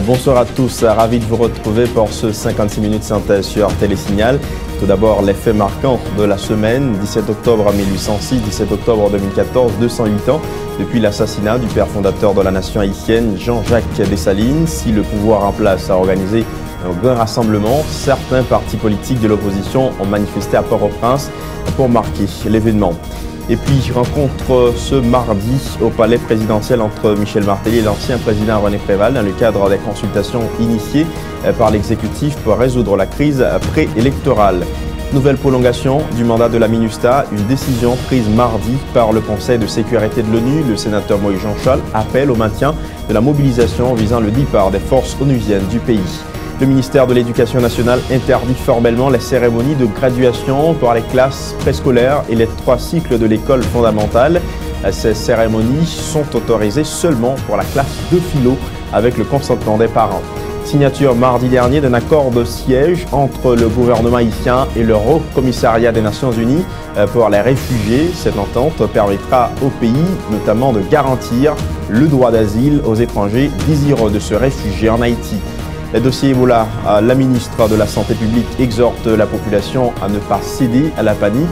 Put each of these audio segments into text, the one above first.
Bonsoir à tous, ravi de vous retrouver pour ce 56 minutes synthèse sur Télésignal. Tout d'abord, les faits marquants de la semaine, 17 octobre 1806, 17 octobre 2014, 208 ans depuis l'assassinat du père fondateur de la nation haïtienne, Jean-Jacques Dessalines. Si le pouvoir en place a organisé un grand rassemblement, certains partis politiques de l'opposition ont manifesté à Port-au-Prince pour marquer l'événement. Et puis, rencontre ce mardi au palais présidentiel entre Michel Martelly et l'ancien président René Préval dans le cadre des consultations initiées par l'exécutif pour résoudre la crise préélectorale. Nouvelle prolongation du mandat de la MINUSTAH, une décision prise mardi par le Conseil de sécurité de l'ONU. Le sénateur Moïse Jean-Charles appelle au maintien de la mobilisation visant le départ des forces onusiennes du pays. Le ministère de l'Éducation nationale interdit formellement les cérémonies de graduation pour les classes préscolaires et les 3 cycles de l'école fondamentale. Ces cérémonies sont autorisées seulement pour la classe de philo avec le consentement des parents. Signature mardi dernier d'un accord de siège entre le gouvernement haïtien et le Haut Commissariat des Nations Unies pour les réfugiés. Cette entente permettra au pays notamment de garantir le droit d'asile aux étrangers désireux de se réfugier en Haïti. Le dossier Ebola, la ministre de la Santé publique exhorte la population à ne pas céder à la panique.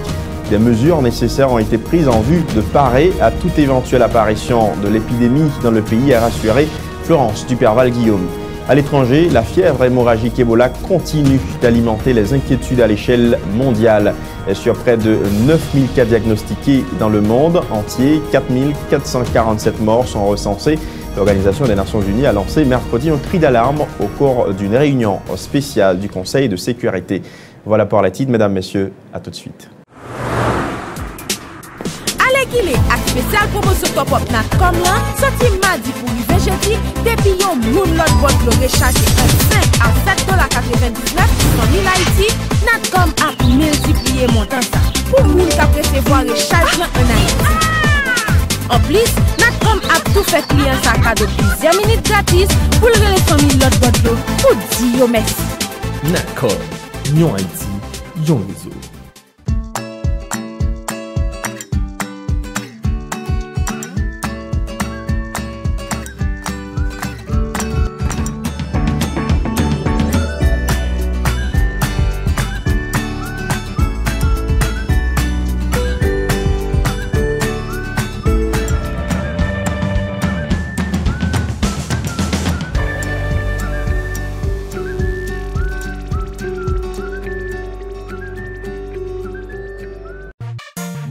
Des mesures nécessaires ont été prises en vue de parer à toute éventuelle apparition de l'épidémie dans le pays, a rassuré Florence Duperval-Guillaume. À l'étranger, la fièvre hémorragique Ebola continue d'alimenter les inquiétudes à l'échelle mondiale. Et sur près de 9000 cas diagnostiqués dans le monde entier, 4447 morts sont recensés. L'Organisation des Nations Unies a lancé mercredi un cri d'alarme au cours d'une réunion spéciale du Conseil de sécurité. Voilà pour la titre, mesdames, messieurs, à tout de suite. Qui est à spécial promotion top up na comme là sorti mardi pour rive jeudi depuis yon moun lot bot le recharger un 5 à 7,99$ sur 1000 Haïti Natcom a multiplié montant ça pour moun qui recevoir recharge en Haïti. En plus, Natcom a tout fait client sa cadeau plusieurs minutes gratis pour le relais 100 000 lot bot yo pour dire merci. Natcom, yon Haïti, yon réseau.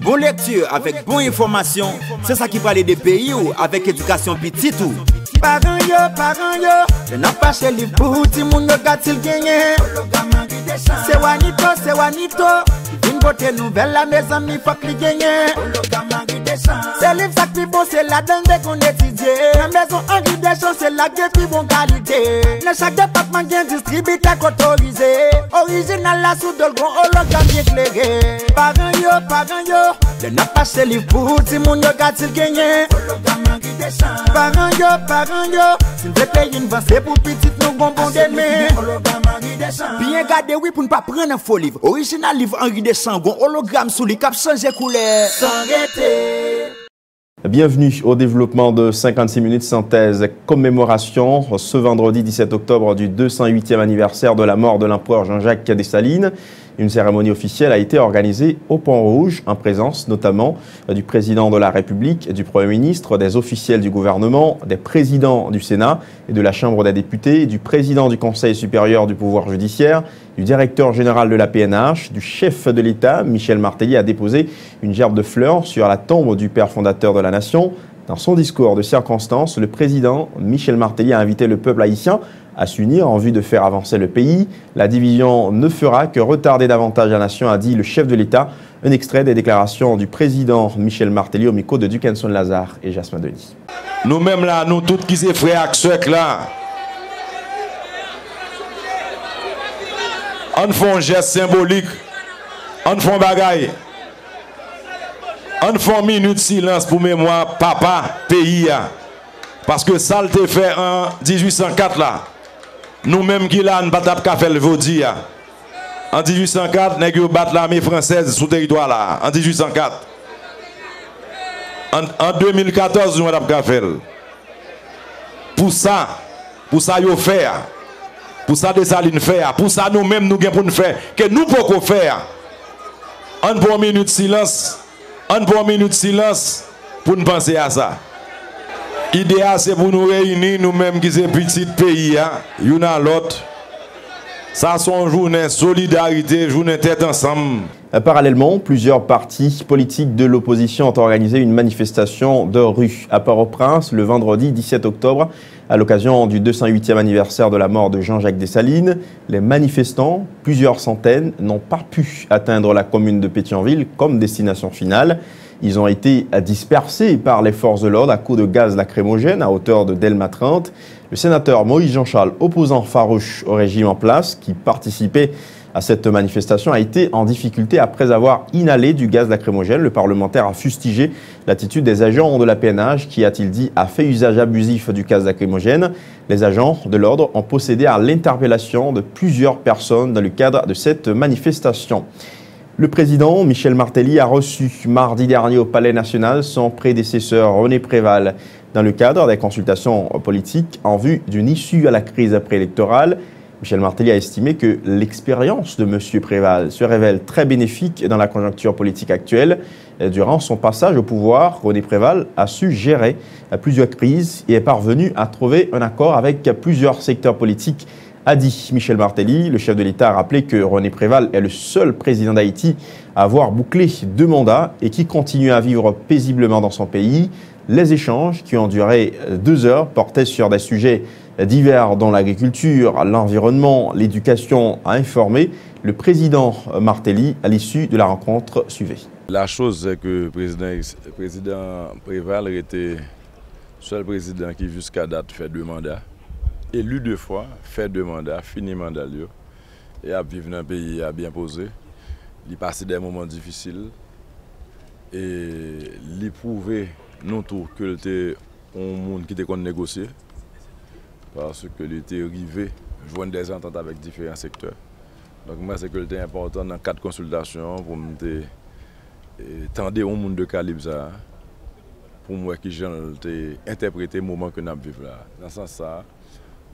Bon lecture avec bonne information, c'est ça qui parle des pays ou avec éducation petite ou. Parents yo, je n'ai pas chez les bouts, si mon yo gâtil gagné. C'est Wanito, une beauté nouvelle, la maison mi faut qu'il gagne. C'est livre ça qui bon, c'est la donne qu'on étudie. La maison Henri Deschamps, c'est la gueule qui bon qualité. Dans chaque département, il y a un distributeur autorisé. Original la sous de gros hologramme bien éclairé. Parents yo, je n'ai pas chez les bouts, si mon yo gâtil gagné. Parents yo, si vous payez une vente, c'est pour petite nous bon demain. Bien gardé oui pour ne pas prendre un faux livre. Original livre Henri Deschamps, gon hologramme sous les cap changer couleur. Sans arrêter. Bienvenue au développement de 56 minutes synthèse commémoration ce vendredi 17 octobre du 208e anniversaire de la mort de l'empereur Jean-Jacques Dessalines. Une cérémonie officielle a été organisée au Pont-Rouge en présence notamment du président de la République, du Premier ministre, des officiels du gouvernement, des présidents du Sénat et de la Chambre des députés, du président du Conseil supérieur du pouvoir judiciaire, du directeur général de la PNH, du chef de l'État. Michel Martelly a déposé une gerbe de fleurs sur la tombe du père fondateur de la nation. Dans son discours de circonstance, le président Michel Martelly a invité le peuple haïtien à s'unir en vue de faire avancer le pays. La division ne fera que retarder davantage la nation, a dit le chef de l'État. Un extrait des déclarations du président Michel Martelly au micro de Dukenson Lazare et Jasmin Denis. Nous-mêmes là, nous tous qui sommes frères avec ceux là, on fait un geste symbolique, on fait un bagaille, on fait une minute de silence pour mémoire papa, pays. Parce que ça le fait en 1804 là. Nous-mêmes qui là, nous ne pouvons pas faire le vaudi. En 1804, nous avons battu l'armée française sous territoire là. En 1804. En 2014, nous avons fait. Pour ça, pour ça yo faire, pour ça Dessalines faire, pour ça nous-mêmes nous gagnons pour nous faire, que nous pouvons faire. On prend une minute de silence, pour nous penser à ça. L'idéal c'est pour nous réunir nous-mêmes qui sommes petits pays, une à l'autre. Ça sont journée solidarité, journée tête ensemble. Parallèlement, plusieurs partis politiques de l'opposition ont organisé une manifestation de rue à Port-au-Prince le vendredi 17 octobre à l'occasion du 208e anniversaire de la mort de Jean-Jacques Dessalines. Les manifestants, plusieurs centaines, n'ont pas pu atteindre la commune de Pétionville comme destination finale. Ils ont été dispersés par les forces de l'ordre à coups de gaz lacrymogène à hauteur de Delma 30. Le sénateur Moïse Jean-Charles, opposant farouche au régime en place, qui participait à cette manifestation, a été en difficulté après avoir inhalé du gaz lacrymogène. Le parlementaire a fustigé l'attitude des agents de la PNH qui, a-t-il dit, a fait usage abusif du gaz lacrymogène. Les agents de l'ordre ont procédé à l'interpellation de plusieurs personnes dans le cadre de cette manifestation. Le président Michel Martelly a reçu mardi dernier au Palais national son prédécesseur René Préval dans le cadre des consultations politiques en vue d'une issue à la crise préélectorale. Michel Martelly a estimé que l'expérience de M. Préval se révèle très bénéfique dans la conjoncture politique actuelle. Durant son passage au pouvoir, René Préval a su gérer plusieurs crises et est parvenu à trouver un accord avec plusieurs secteurs politiques, a dit Michel Martelly. Le chef de l'État a rappelé que René Préval est le seul président d'Haïti à avoir bouclé 2 mandats et qui continue à vivre paisiblement dans son pays. Les échanges, qui ont duré 2 heures, portaient sur des sujets divers dont l'agriculture, l'environnement, l'éducation, a informé le président Martelly à l'issue de la rencontre suivie. La chose, c'est que le président Préval était le seul président qui jusqu'à date fait 2 mandats. Élu 2 fois, fait 2 mandats, fini mandat et a vivre dans un pays à bien posé. Il passé des moments difficiles et il prouvé non tout que c'était un monde qui était qu'on négocier parce que il était arrivé joindre des ententes avec différents secteurs. Donc moi c'est que c'était important dans 4 consultations pour me tendre un monde de calibre ça pour moi qui j'ai interprété le moment que nous vivons là. Dans ce sens ça,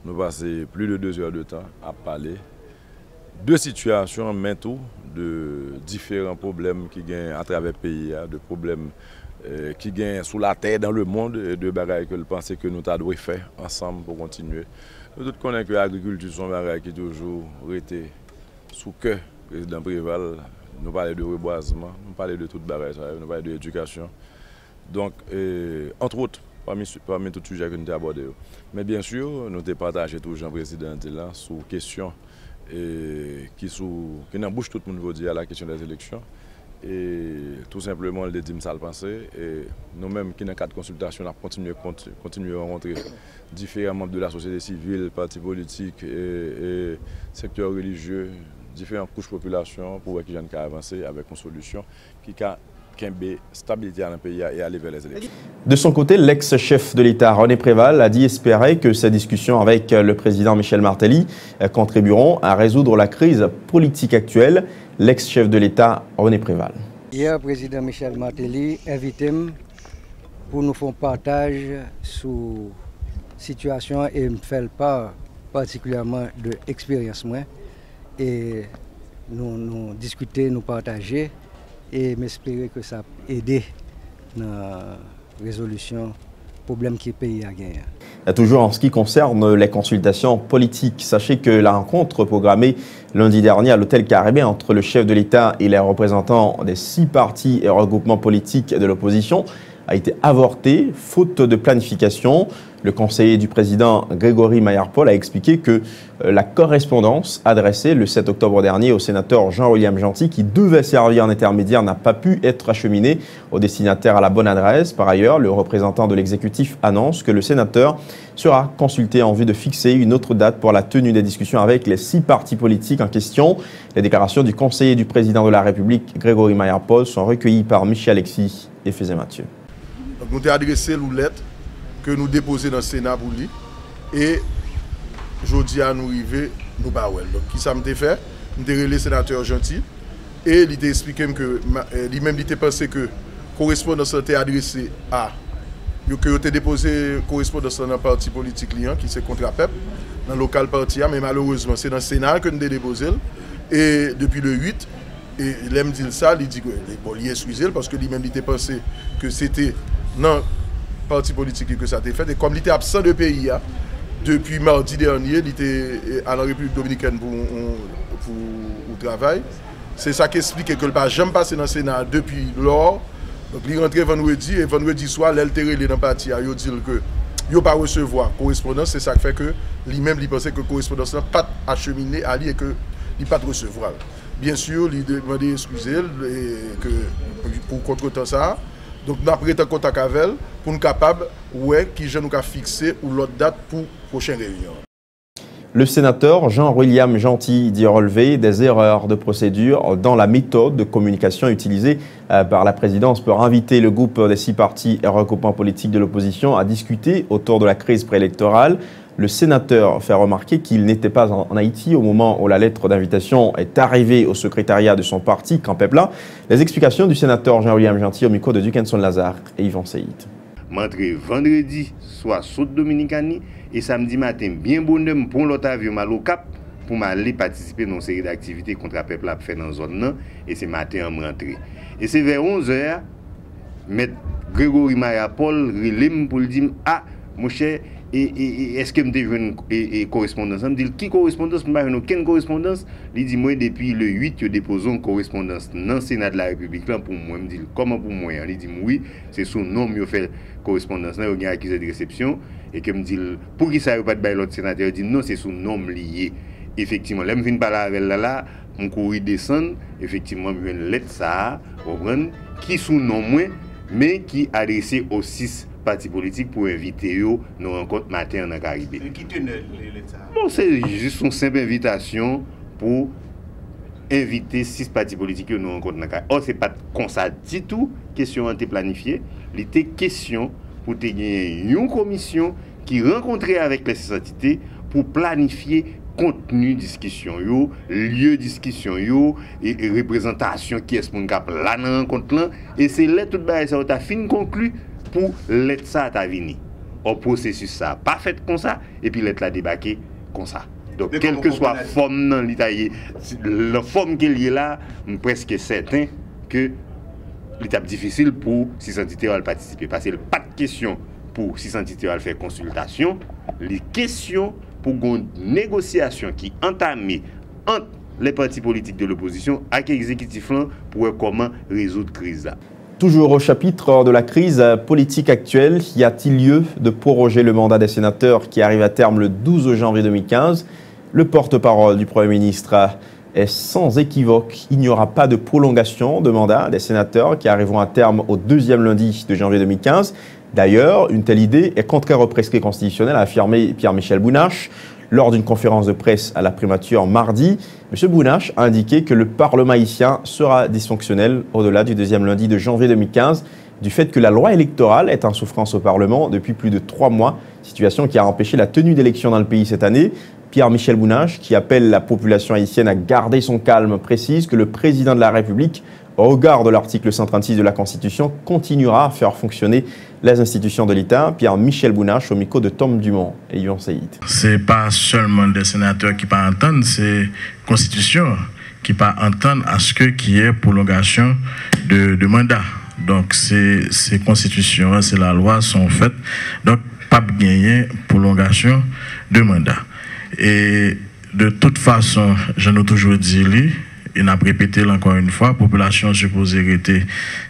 nous passons plus de 2 heures de temps à parler de situations, mais tout de différents problèmes qui gagnent à travers le pays, de problèmes qui gagnent sous la terre dans le monde et de bagages que je pense que nous devons faire ensemble pour continuer. Nous tous connaissons que l'agriculture sont bagages qui toujours été sous cœur du président Préval. Nous parlons de reboisement, nous parlons de toutes bagages, nous parlons de l'éducation. Donc, entre autres, parmi tous les sujets que nous avons abordés. Mais bien sûr, nous avons partagé toujours le président là sur questions qui n'embouche tout le monde dire à la question des élections. Et tout simplement, le dit ça le penser. Et nous-mêmes, qui dans le cadre de consultation, nous continuons à rencontrer différents membres de la société civile, partis politiques et secteurs religieux, différentes couches de population pour qu'ils aient avancé avec une solution qui a stabilité dans le pays et aller vers les élections. De son côté, l'ex-chef de l'État, René Préval, a dit espérer que ces discussions avec le président Michel Martelly contribueront à résoudre la crise politique actuelle. L'ex-chef de l'État, René Préval. Hier, le président Michel Martelly invité pour nous faire partage sur la situation et me faire part particulièrement de l'expérience. Et nous discuter, nous partager et m'espérer que ça aide dans la résolution du problème que le pays a gagné. Toujours en ce qui concerne les consultations politiques, sachez que la rencontre programmée lundi dernier à l'hôtel Caribé entre le chef de l'État et les représentants des 6 partis et regroupements politiques de l'opposition a été avortée, faute de planification. Le conseiller du président Grégory Maillard-Paul a expliqué que la correspondance adressée le 7 octobre dernier au sénateur Jean-William Gentil, qui devait servir en intermédiaire, n'a pas pu être acheminée au destinataire à la bonne adresse. Par ailleurs, le représentant de l'exécutif annonce que le sénateur sera consulté en vue de fixer une autre date pour la tenue des discussions avec les 6 partis politiques en question. Les déclarations du conseiller du président de la République, Grégory Maillard-Paul, sont recueillies par Michel Alexis et Fézé Mathieu. Donc, nous avons adressé une lettre que nous déposons dans le Sénat pour lui. Et aujourd'hui, à nous arriver, nous pas well. Donc, qui ça m'a fait? Nous avons relé le sénateur Gentil. Et il a expliqué que lui-même, il a pensé que la correspondance était adressée à. Que il a déposé correspondance dans un parti politique liant qui c'est contre la PEP. dans le local parti, mais malheureusement, c'est dans le Sénat que nous avons déposé. Et depuis le 8, et l'aime dit ça, il dit que bon, il est excusé parce que lui-même il était pensé que c'était dans le parti politique que ça a été fait. Et comme il était absent de pays, depuis mardi dernier, il était à la République dominicaine pour travail. C'est ça qui explique que le pas jamais passé dans le Sénat depuis lors. Donc il est rentré vendredi et vendredi soir, l'altéré dans le parti, il dit que il ne pas recevoir correspondance. C'est ça qui fait que lui-même il pensait que la correspondance n'a pas acheminé à lui et que il pas de recevoir. Bien sûr, il demandé excuser pour contretemps ça. Donc, nous avons pris un contact avec elle pour nous capables qui je nous fixer ou l'autre date pour la prochaine réunion. Le sénateur Jean-William Gentil dit relever des erreurs de procédure dans la méthode de communication utilisée par la présidence pour inviter le groupe des 6 partis et regroupements politiques de l'opposition à discuter autour de la crise préélectorale. Le sénateur fait remarquer qu'il n'était pas en Haïti au moment où la lettre d'invitation est arrivée au secrétariat de son parti, Campepla. Les explications du sénateur Jean-William Gentil au micro de Dukenson Lazare et Yvan Seïd. M'entré vendredi, soit saute Dominicani, et samedi matin, bien bonheur pour l'autre avion mal au Cap pour m'aller participer dans une série d'activités contre la peuple à faire dans la zone, et c'est matin en rentré. Et c'est vers 11h, M. Grégory Maria-Paul relève pour lui dire ah, mon cher, est-ce que je une correspondance? Je me dis, qui correspondance? Je n'ai aucune correspondance. Il dit, moi, depuis le 8, je dépose une correspondance dans le Sénat de la République. Là, pour moi, je me dis, comment pour moi? Il dit, oui, c'est son nom que je fais correspondance. Là, il y a un accusé de réception. Et que me dit, pour qui ça ne pas de l'autre sénateur? Il dit, non, c'est son nom lié. Effectivement, là, je viens de parler avec là, mon courrier descend. Effectivement, je viens de lettre ça, qui sous nom moi, mais qui adressé aux 6 partis politiques pour inviter eux nos rencontres matin dans la Caribé. Qui tenait l'État? Bon, c'est juste une simple invitation pour inviter 6 partis politiques nous rencontres dans la Caribé. Or, ce n'est pas comme ça du tout, question a été planifiée. Il était question pour gagner une commission qui rencontrait avec les 6 entités pour planifier contenu discussion yo, lieu discussion yo et représentation qui est mon cap là dans rencontre là et c'est là tout bail ça a fin conclu pour l'être ça à venir. Au processus ça pas fait comme ça et puis l'être là débarquer comme ça. Donc quelle que soit forme dans l'Italie, la forme qu'il y a là, presque certain que l'étape difficile pour 6 entités à participer parce qu'il n'y a pas de question pour 6 entités à faire consultation, les questions pour une négociation qui entamée entre les partis politiques de l'opposition avec l'exécutif pour voir comment résoudre la crise. Toujours au chapitre de la crise politique actuelle, y a-t-il lieu de proroger le mandat des sénateurs qui arrive à terme le 12 janvier 2015 ? Le porte-parole du Premier ministre est sans équivoque. Il n'y aura pas de prolongation de mandat des sénateurs qui arriveront à terme au 2e lundi de janvier 2015. D'ailleurs, une telle idée est contraire au prescrit constitutionnel, a affirmé Pierre-Michel Bounache lors d'une conférence de presse à la primature mardi. M. Bounache a indiqué que le Parlement haïtien sera dysfonctionnel au-delà du 2e lundi de janvier 2015 du fait que la loi électorale est en souffrance au Parlement depuis plus de 3 mois, situation qui a empêché la tenue d'élections dans le pays cette année. Pierre-Michel Bounache, qui appelle la population haïtienne à garder son calme, précise que le président de la République, au regard de l'article 136 de la Constitution, continuera à faire fonctionner les institutions de l'État. Pierre-Michel Bounache au micro de Tom Dumont et Yvan Seïd. Ce n'est pas seulement des sénateurs qui ne pas entendre, c'est la Constitution qui ne pas entendre à ce qu'il y ait prolongation de mandat. Donc, ces constitutions, c'est la loi sont faites. Donc, pas gagner prolongation de mandat. Et de toute façon, j'en ai toujours dit, et n'a répété encore une fois, la population supposée était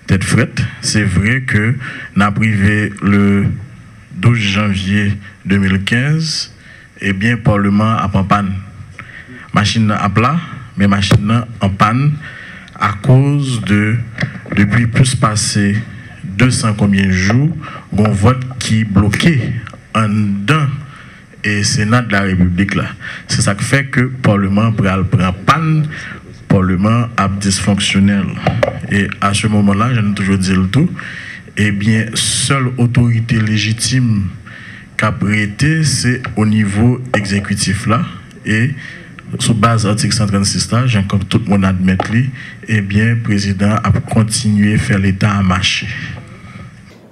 tête frette. C'est vrai que n'a privé le 12 janvier 2015, et bien, le Parlement a en panne. Machine à plat, mais machine en panne à cause de, depuis plus passé 200 combien de jours, un vote qui bloqué en dedans et Sénat de la République là. C'est ça qui fait que le Parlement prend panne, le Parlement est dysfonctionnel. Et à ce moment-là, je n'ai toujours dit le tout, eh bien, seule autorité légitime qu'a prêté, c'est au niveau exécutif là. Et sous base de l'article 136 là, comme tout le monde admet, eh bien, le président a continué à faire l'État à marcher.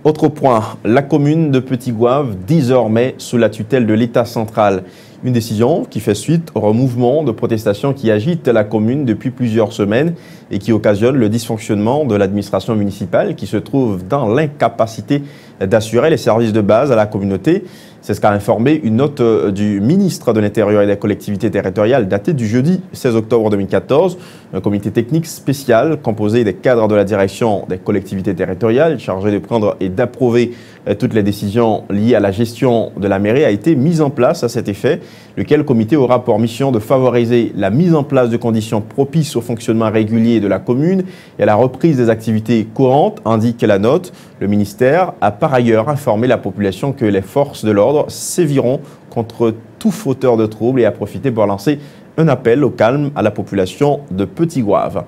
Autre point, la commune de Petit-Goâve, désormais sous la tutelle de l'État central. Une décision qui fait suite au mouvement de protestation qui agite la commune depuis plusieurs semaines et qui occasionne le dysfonctionnement de l'administration municipale qui se trouve dans l'incapacité d'assurer les services de base à la communauté. C'est ce qu'a informé une note du ministre de l'Intérieur et des collectivités territoriales datée du jeudi 16 octobre 2014. Un comité technique spécial composé des cadres de la direction des collectivités territoriales chargé de prendre et d'approuver toutes les décisions liées à la gestion de la mairie a été mis en place à cet effet, lequel comité aura pour mission de favoriser la mise en place de conditions propices au fonctionnement régulier de la commune et à la reprise des activités courantes, indique la note. Le ministère a par ailleurs informé la population que les forces de l'ordre séviront contre tout fauteur de troubles et a profité pour lancer un appel au calme à la population de Petit-Goâve.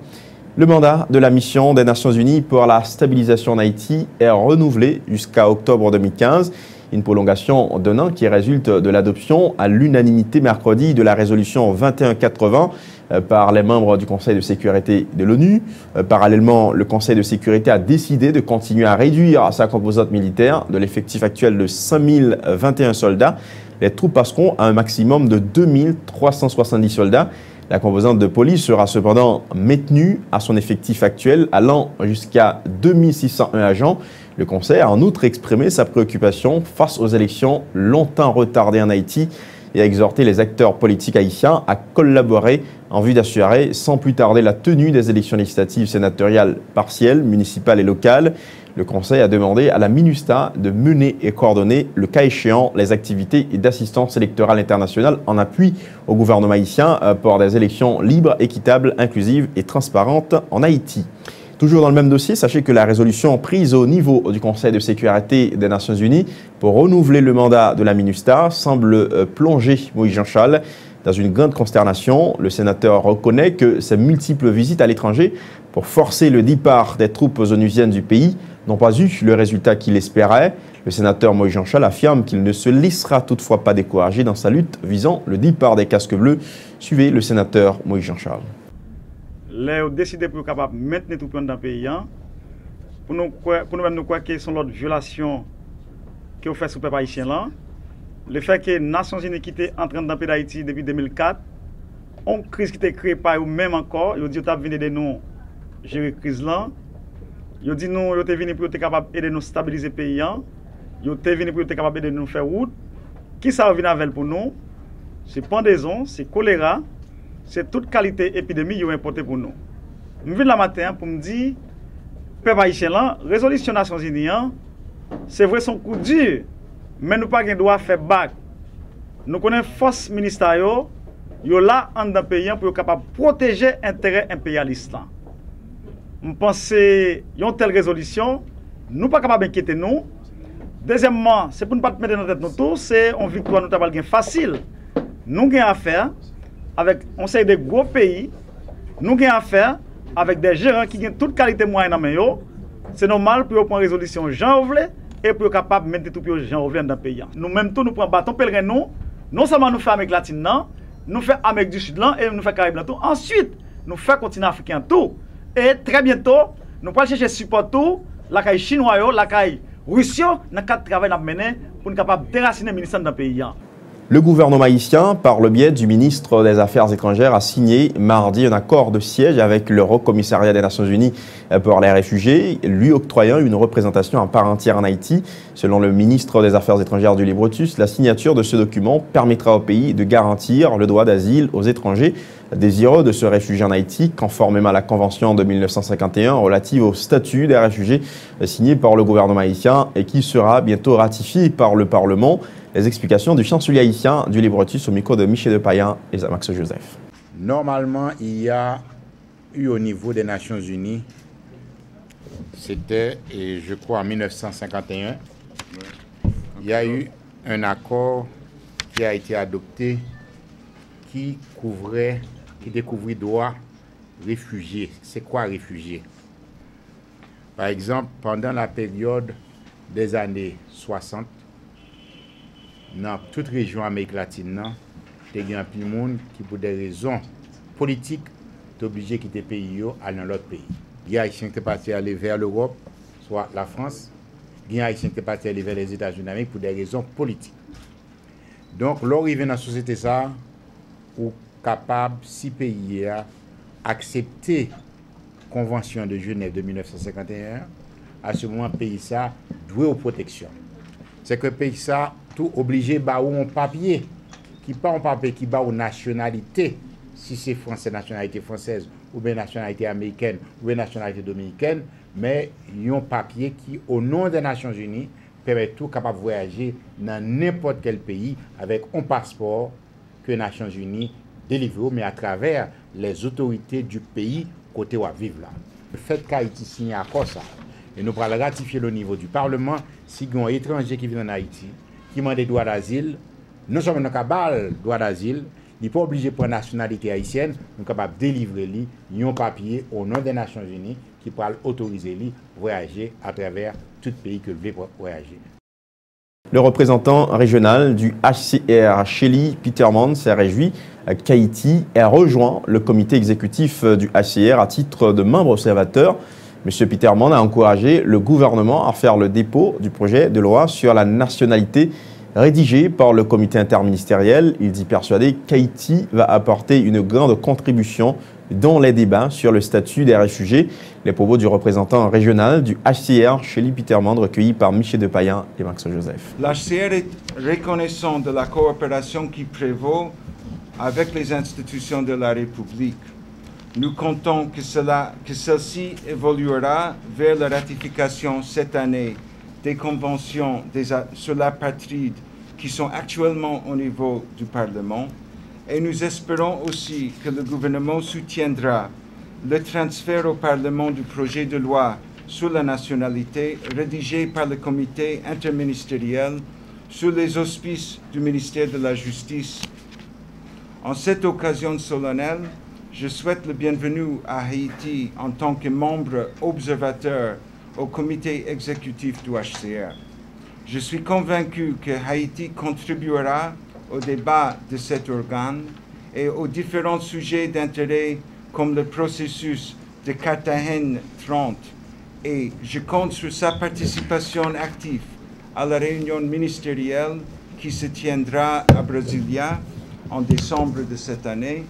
Le mandat de la mission des Nations Unies pour la stabilisation en Haïti est renouvelé jusqu'à octobre 2015. Une prolongation d'un an qui résulte de l'adoption à l'unanimité mercredi de la résolution 2180 par les membres du Conseil de sécurité de l'ONU. Parallèlement, le Conseil de sécurité a décidé de continuer à réduire sa composante militaire de l'effectif actuel de 5021 soldats. Les troupes passeront à un maximum de 2370 soldats. La composante de police sera cependant maintenue à son effectif actuel, allant jusqu'à 2601 agents. Le Conseil a en outre exprimé sa préoccupation face aux élections longtemps retardées en Haïti et a exhorté les acteurs politiques haïtiens à collaborer en vue d'assurer sans plus tarder la tenue des élections législatives sénatoriales partielles, municipales et locales. Le Conseil a demandé à la MINUSTA de mener et coordonner, le cas échéant, les activités d'assistance électorale internationale en appui au gouvernement haïtien pour des élections libres, équitables, inclusives et transparentes en Haïti. Toujours dans le même dossier, sachez que la résolution prise au niveau du Conseil de sécurité des Nations Unies pour renouveler le mandat de la MINUSTA semble plonger Moïse Jean-Charles dans une grande consternation. Le sénateur reconnaît que ses multiples visites à l'étranger pour forcer le départ des troupes onusiennes du pays n'ont pas eu le résultat qu'il espérait. Le sénateur Moïse Jean-Charles affirme qu'il ne se laissera toutefois pas décourager dans sa lutte visant le départ des casques bleus. Suivez le sénateur Moïse Jean-Charles. Là, on décidé pour capable maintenir tout le monde dans le pays. Pour nous-mêmes, nous croyons que sont l'autre violation que vous faites sur le peuple haïtien là. Le fait que les Nations Unies qui étaient entrées dans le pays d'Haïti depuis 2004, une crise qui a été créée par eux-mêmes encore, ils ont dit qu'ils ont venu de nous gérer la crise là. Ils ont dit nous, ils ont venu pour être capable d'aider nous stabiliser le pays. Ils ont venu pour être capable d'aider nous faire route. Qui ça vient avec pour nous? C'est pendaison, c'est choléra. C'est toute qualité épidémie qui est importée pour nous. Je viens la matin pour me dire, peuple haïtien là, résolution Nations Unies, c'est vrai son coup dur, mais nous pas droit faire bac. Nous connaissons force ministérielle, yo là en dans pays pour être capable de protéger l'intérêt impérialiste. Je pense que une telle résolution, nous pas capable d'inquiéter nous. Deuxièmement, c'est pour ne pas mettre dans notre tête nous tous, c'est une victoire nous avons facile. Nous avons affaire avec on sait des gros pays, nous avons affaire avec des gérants qui ont toute qualité moyenne en main. C'est normal pour prendre résolution Jean Ouvlé et pour être capable de mettre tout le Jean Ouvlé dans le pays. Nous-mêmes, nous prenons bâton pèlerin, non seulement nous faisons Amérique latine, nous faisons Amérique du Sud et nous faisons Caraïbes. Ensuite, nous faisons continent africain tout. Et très bientôt, nous allons chercher support tout, la caille chinois, la caille russe, dans le cadre de travail mené pour être capable de déraciner le ministère dans le pays. Le gouvernement haïtien, par le biais du ministre des Affaires étrangères, a signé mardi un accord de siège avec le Haut Commissariat des Nations Unies pour les réfugiés, lui octroyant une représentation à part entière en Haïti. Selon le ministre des Affaires étrangères du Libretus, la signature de ce document permettra au pays de garantir le droit d'asile aux étrangers désireux de se réfugier en Haïti, conformément à la Convention de 1951 relative au statut des réfugiés signée par le gouvernement haïtien et qui sera bientôt ratifiée par le Parlement. Les explications du chancelier haïtien du Libretus au micro de Michel Depayen et Max Joseph. Normalement, il y a eu au niveau des Nations Unies, c'était, je crois, en 1951, il y a eu un accord qui a été adopté qui découvrait droit réfugié. C'est quoi réfugié? Par exemple, pendant la période des années 60, dans toute région Amérique latine, il y a un peu de monde qui, pour des raisons politiques, est obligé de quitter le pays et aller dans l'autre pays. Il y a des Haïtiens qui sont partis aller vers l'Europe, soit la France. Il y a des Haïtiens qui sont partis aller vers les États-Unis d'Amérique pour des raisons politiques. Donc, l'arrivée dans la société, ça, ou capable, si pays a accepté la Convention de Genève de 1951, à ce moment, le pays ça doit aux protections. C'est que le pays ça, tout obligé, bah, ou un papier, qui pas un papier qui bat aux nationalités, si c'est français, nationalité française, ou bien nationalité américaine, ou bien nationalité dominicaine, mais il y a un papier qui, au nom des Nations Unies, permet tout capable de voyager dans n'importe quel pays avec un passeport que les Nations Unies délivrent, mais à travers les autorités du pays côté où vivre là. Le fait qu'Haïti signe à quoi ça, et nous pourrons le ratifier au niveau du Parlement, si il y a un étranger qui vient en Haïti, qui demande des droits d'asile, non seulement nous avons droit d'asile, il n'est pas obligé de prendre la nationalité haïtienne, nous sommes capables de délivrer un papier au nom des Nations Unies qui pourra autoriser lui voyager à travers tout pays que veut voyager. Le représentant régional du HCR, Shelly Peterman, s'est réjoui qu'Haïti ait rejoint le comité exécutif du HCR à titre de membre observateur. M. Peterman a encouragé le gouvernement à faire le dépôt du projet de loi sur la nationalité rédigé par le comité interministériel. Il dit persuadé qu'Haïti va apporter une grande contribution dans les débats sur le statut des réfugiés. Les propos du représentant régional du HCR, Shelly Peterman, recueillis par Michel Depayen et Max Joseph. L'HCR est reconnaissant de la coopération qui prévaut avec les institutions de la République. Nous comptons que celle-ci évoluera vers la ratification cette année des conventions sur l'apatride qui sont actuellement au niveau du Parlement. Et nous espérons aussi que le gouvernement soutiendra le transfert au Parlement du projet de loi sur la nationalité rédigé par le comité interministériel sous les auspices du ministère de la Justice. En cette occasion solennelle, je souhaite le bienvenu à Haïti en tant que membre observateur au comité exécutif du HCR. Je suis convaincu que Haïti contribuera au débat de cet organe et aux différents sujets d'intérêt comme le processus de Carthagène 30 et je compte sur sa participation active à la réunion ministérielle qui se tiendra à Brasilia en décembre de cette année,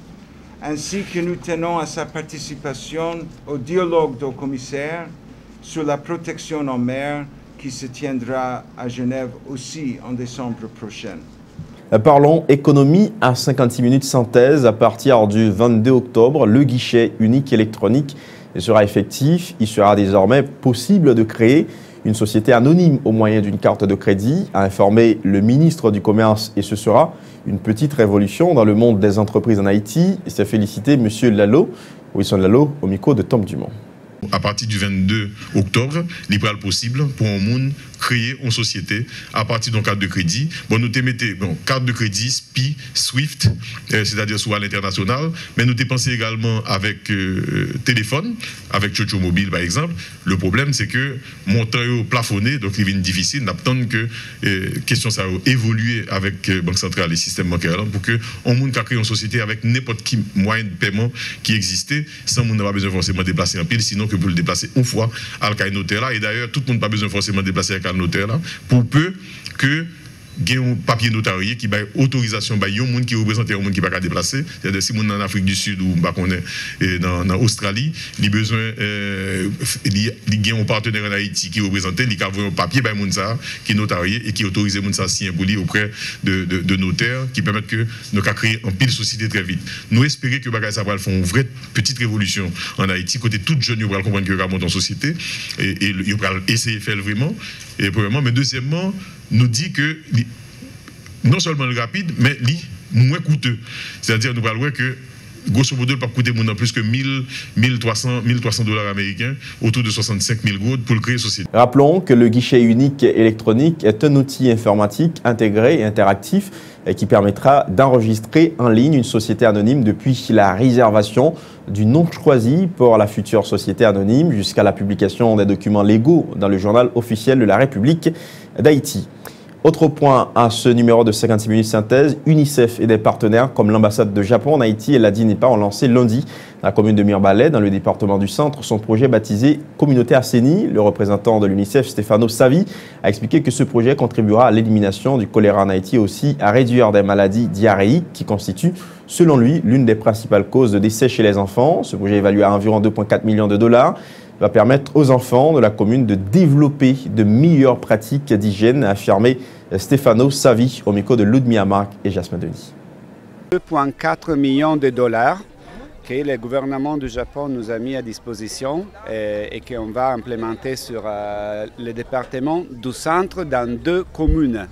ainsi que nous tenons à sa participation au dialogue du commissaire sur la protection en mer qui se tiendra à Genève aussi en décembre prochain. Parlons économie à 56 minutes synthèse. À partir du 22 octobre, le guichet unique électronique sera effectif. Il sera désormais possible de créer une société anonyme au moyen d'une carte de crédit, a informé le ministre du Commerce, et ce sera une petite révolution dans le monde des entreprises en Haïti. Et c'est félicité M. Lalo, Wilson Lalo, au micro de Tom Dumont. À partir du 22 octobre, il sera possible pour un monde créer une société à partir d'une carte de crédit. Bon, nous te mettons carte de crédit, SPI, SWIFT, c'est-à-dire soit à l'international, mais nous te pensons également avec téléphone, avec Chocho Mobile par exemple. Le problème, c'est que montant plafonné, donc il est difficile, n'attend que question ça a évolué avec Banque Centrale et système bancaire pour que on monde crée une société avec n'importe quel moyen de paiement qui existait, sans qu'on n'a pas besoin forcément de déplacer en pile, sinon que pour le déplacer une fois à le notaire là. Et d'ailleurs, tout le monde n'a pas besoin forcément de déplacer à le notaire là, pour peu que il y a un papier notarié qui a autorisation par un monde qui représente un monde qui ne peut pas déplacer. C'est-à-dire si on est en Afrique du Sud ou dans Australie, il a besoin il y a un partenaire en Haïti qui représente, il a un papier par un monde qui est notarié et qui autorise un monde ça signer pour lui auprès de notaires qui permettent que nous créer un pile de société très vite. Nous espérons que ça va faire une vraie petite révolution en Haïti, côté toute jeune, ils vont comprendre que monte en société et ils vont essayer de faire vraiment. Et premièrement, mais deuxièmement, nous dit que non seulement le rapide, mais moins coûteux. C'est-à-dire, nous parlons que grosso modo, il ne peut pas coûter plus que 1 300 dollars américains, autour de 65 000 gouttes pour le créer société. Rappelons que le guichet unique électronique est un outil informatique intégré et interactif qui permettra d'enregistrer en ligne une société anonyme depuis la réservation du nom choisi pour la future société anonyme jusqu'à la publication des documents légaux dans le journal officiel de la République d'Haïti. Autre point à ce numéro de 56 minutes synthèse, UNICEF et des partenaires comme l'ambassade de Japon en Haïti et la DINEPA ont lancé lundi la commune de Mirbalais, dans le département du Centre, son projet baptisé Communauté assainie. Le représentant de l'UNICEF, Stefano Savi, a expliqué que ce projet contribuera à l'élimination du choléra en Haïti et aussi à réduire des maladies diarrhéiques qui constituent, selon lui, l'une des principales causes de décès chez les enfants. Ce projet évalué à environ 2,4 millions de dollars va permettre aux enfants de la commune de développer de meilleures pratiques d'hygiène, a affirmé Stefano Savi au micro de Ludmilla Marc et Jasmine Denis. 2,4 millions de dollars que le gouvernement du Japon nous a mis à disposition et qu'on va implémenter sur le département du centre dans 2 communes.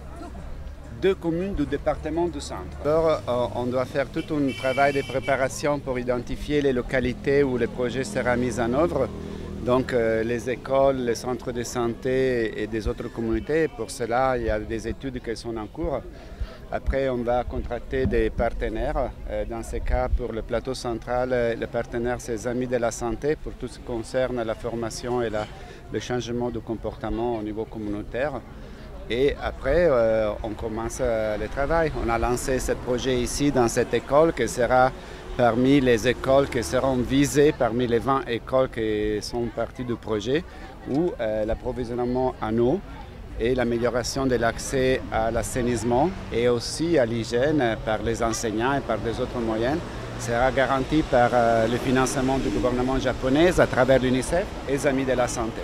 2 communes du département du centre. Alors, on doit faire tout un travail de préparation pour identifier les localités où le projet sera mis en œuvre. Donc les écoles, les centres de santé et des autres communautés. Pour cela, il y a des études qui sont en cours. Après, on va contracter des partenaires. Dans ce cas, pour le plateau central, le partenaire, c'est les Amis de la Santé pour tout ce qui concerne la formation et le changement de comportement au niveau communautaire. Et après, on commence le travail. On a lancé ce projet ici dans cette école qui sera parmi les écoles qui seront visées, parmi les 20 écoles qui sont parties du projet, où l'approvisionnement en eau et l'amélioration de l'accès à l'assainissement et aussi à l'hygiène par les enseignants et par des autres moyens sera garanti par le financement du gouvernement japonais à travers l'UNICEF et les Amis de la Santé.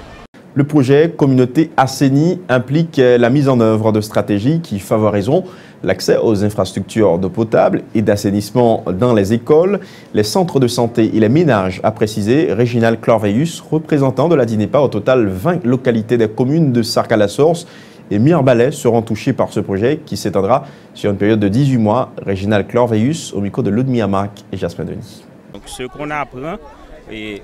Le projet Communauté assainie implique la mise en œuvre de stratégies qui favoriseront l'accès aux infrastructures d'eau potable et d'assainissement dans les écoles, les centres de santé et les ménages, a précisé Réginald Clorveus, représentant de la DINEPA. Au total, 20 localités des communes de Sark-à-la-Source et Mirbalais seront touchées par ce projet qui s'étendra sur une période de 18 mois. Réginald Clorveus au micro de Ludmilla Marc et Jasmine Denis. Donc, ce qu'on apprend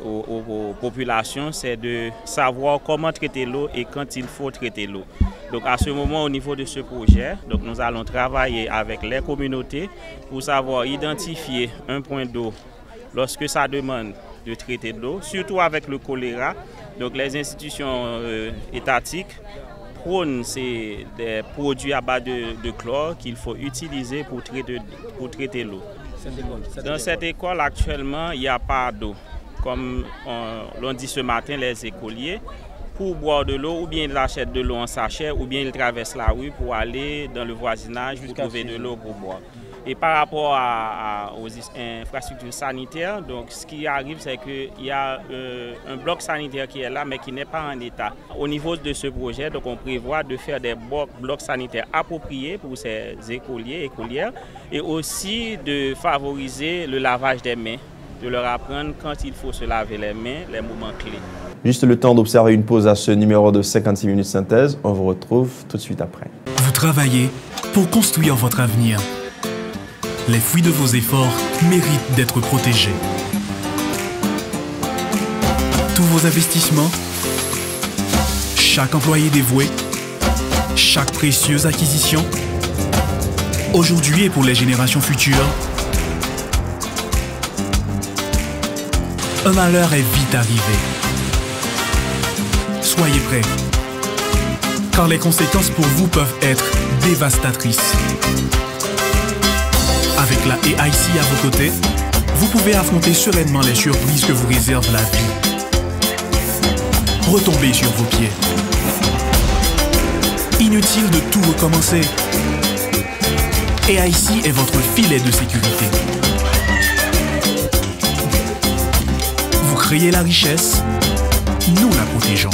aux populations, c'est de savoir comment traiter l'eau et quand il faut traiter l'eau. Donc à ce moment, au niveau de ce projet, donc nous allons travailler avec les communautés pour savoir identifier un point d'eau lorsque ça demande de traiter de l'eau, surtout avec le choléra. Donc les institutions étatiques prônent des produits à base de chlore qu'il faut utiliser pour traiter l'eau. Dans cette école, actuellement, il n'y a pas d'eau. Comme l'on dit ce matin, les écoliers, pour boire de l'eau, ou bien ils achètent de l'eau en sachet, ou bien ils traversent la rue pour aller dans le voisinage pour trouver de l'eau pour boire. Et par rapport aux infrastructures sanitaires, donc ce qui arrive, c'est qu'il y a un bloc sanitaire qui est là, mais qui n'est pas en état. Au niveau de ce projet, donc on prévoit de faire des blocs sanitaires appropriés pour ces écoliers, écolières, et aussi de favoriser le lavage des mains, de leur apprendre quand il faut se laver les mains, les moments clés. Juste le temps d'observer une pause à ce numéro de 56 minutes synthèse. On vous retrouve tout de suite après. Vous travaillez pour construire votre avenir. Les fruits de vos efforts méritent d'être protégés. Tous vos investissements, chaque employé dévoué, chaque précieuse acquisition, aujourd'hui et pour les générations futures, un malheur est vite arrivé. Soyez prêts, car les conséquences pour vous peuvent être dévastatrices. Avec la AIC à vos côtés, vous pouvez affronter sereinement les surprises que vous réserve la vie. Retombez sur vos pieds. Inutile de tout recommencer. AIC est votre filet de sécurité. Vous créez la richesse, nous la protégeons.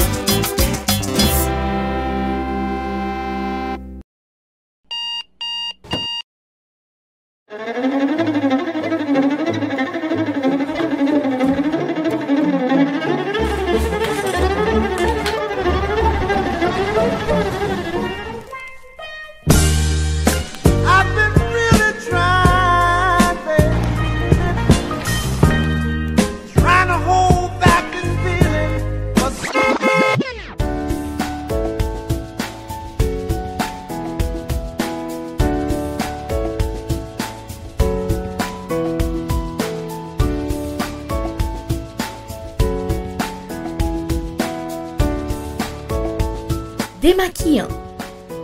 Démaquillant,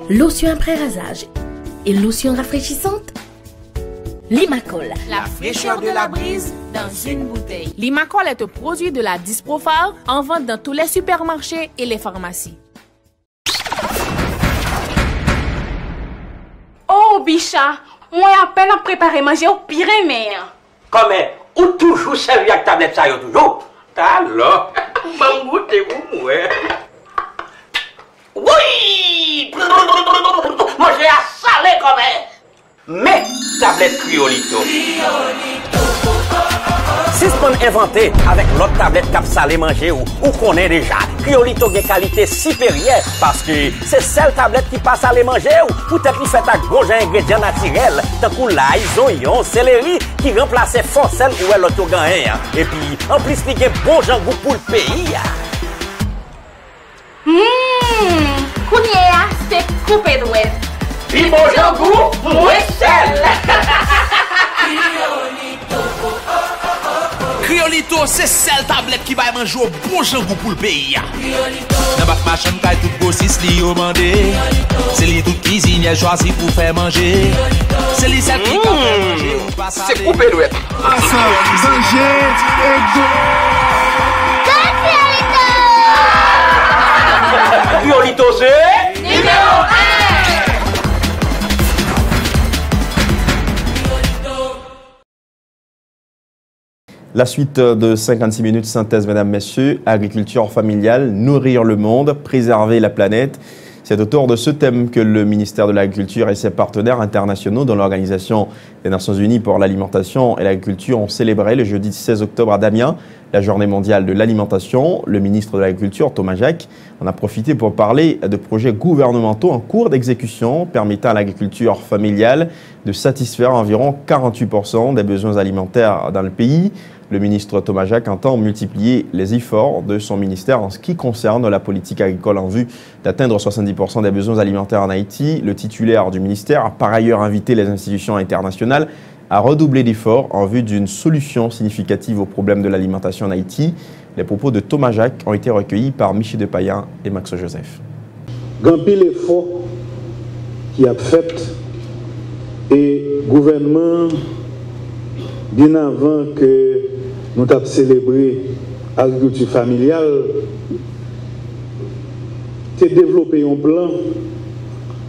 lotion après rasage et lotion rafraîchissante. Limacol, la fraîcheur de la brise dans une bouteille. Limacol est un produit de la Disprofar en vente dans tous les supermarchés et les pharmacies. Oh, Bicha, moi à peine à préparer manger au pire mère. Comme ou toujours servi avec tablette ça yo toujours. Alors, bon goûter vous ouais. Oui! Manger à salé comme mais tablette Criolito. Si ce qu'on inventé avec l'autre tablette cap salé manger ou connaît déjà. Criolito a qualité supérieure parce que c'est celle tablette qui passe à les manger ou peut-être qui fait à gros ingrédients naturels tant que l'ail, oignon, céleri qui remplace forcelle ou l'autre gain et puis en plus il y a bon goût pour le pays. Kounia, c'est coupé d'ouest. Puis bon goût, moins sel. Criolito, c'est celle tablette qui va manger au bon jambon pour le pays. Dans bac machin, kay tout grossiste li yo mandé. C'est li toute cuisine choisi pour faire manger. C'est li celle qui va faire manger ou pas ça. C'est coupé d'ouest. Criolito, c'est numéro 1. La suite de 56 minutes synthèse, mesdames, messieurs, agriculture familiale, nourrir le monde, préserver la planète. C'est autour de ce thème que le ministère de l'Agriculture et ses partenaires internationaux dans l'Organisation des Nations Unies pour l'alimentation et l'agriculture ont célébré le jeudi 16 octobre à Damiens la journée mondiale de l'alimentation. Le ministre de l'Agriculture, Thomas Jacques, en a profité pour parler de projets gouvernementaux en cours d'exécution permettant à l'agriculture familiale de satisfaire environ 48% des besoins alimentaires dans le pays. Le ministre Thomas Jacques entend multiplier les efforts de son ministère en ce qui concerne la politique agricole en vue d'atteindre 70% des besoins alimentaires en Haïti. Le titulaire du ministère a par ailleurs invité les institutions internationales à redoubler d'efforts en vue d'une solution significative au problème de l'alimentation en Haïti. Les propos de Thomas Jacques ont été recueillis par Michel Depayen et Max Joseph. Grand pile effort qui a fait et le gouvernement, bien avant que nous avons célébré l'agriculture familiale, a développé un plan.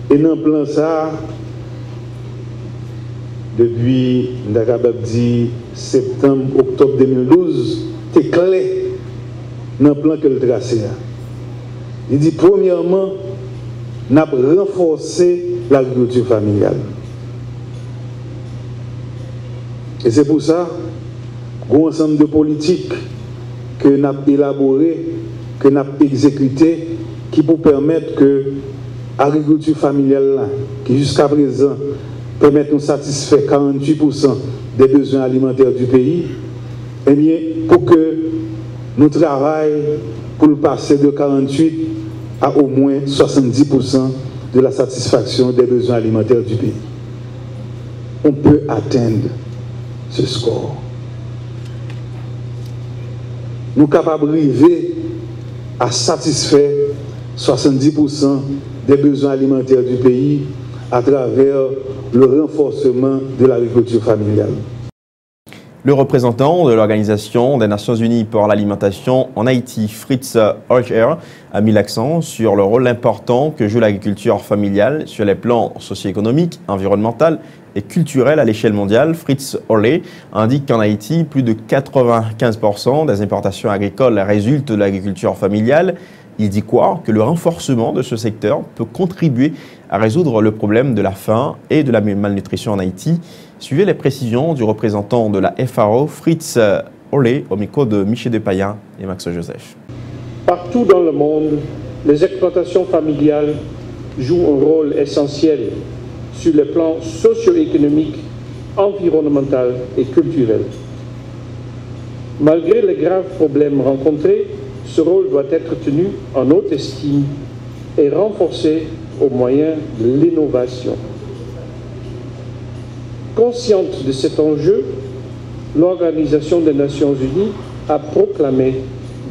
Et dans le plan, ça, depuis septembre, octobre 2012, c'est clair dans le plan que le tracé a. Il dit, premièrement, nous avons renforcé l'agriculture familiale. Et c'est pour ça un ensemble de politiques que nous avons élaborées, que nous avons exécutées, qui pour permettre que l'agriculture familiale, qui jusqu'à présent permet de satisfaire 48% des besoins alimentaires du pays, eh bien, pour que nous travaillions pour le passer de 48 à au moins 70% de la satisfaction des besoins alimentaires du pays. On peut atteindre ce score. Nous sommes capables d'arriver à satisfaire 70% des besoins alimentaires du pays à travers le renforcement de l'agriculture familiale. Le représentant de l'Organisation des Nations Unies pour l'alimentation en Haïti, Fritz Holcher, a mis l'accent sur le rôle important que joue l'agriculture familiale sur les plans socio-économiques, environnemental et culturel à l'échelle mondiale. Fritz Holcher indique qu'en Haïti, plus de 95% des importations agricoles résultent de l'agriculture familiale. Il dit quoi? Que le renforcement de ce secteur peut contribuer à résoudre le problème de la faim et de la malnutrition en Haïti. Suivez les précisions du représentant de la FAO, Fritz Holcher, au micro de Michel Depayen et Max Joseph. Partout dans le monde, les exploitations familiales jouent un rôle essentiel sur les plans socio-économiques, environnemental et culturel. Malgré les graves problèmes rencontrés, ce rôle doit être tenu en haute estime et renforcé au moyen de l'innovation. Consciente de cet enjeu, l'Organisation des Nations Unies a proclamé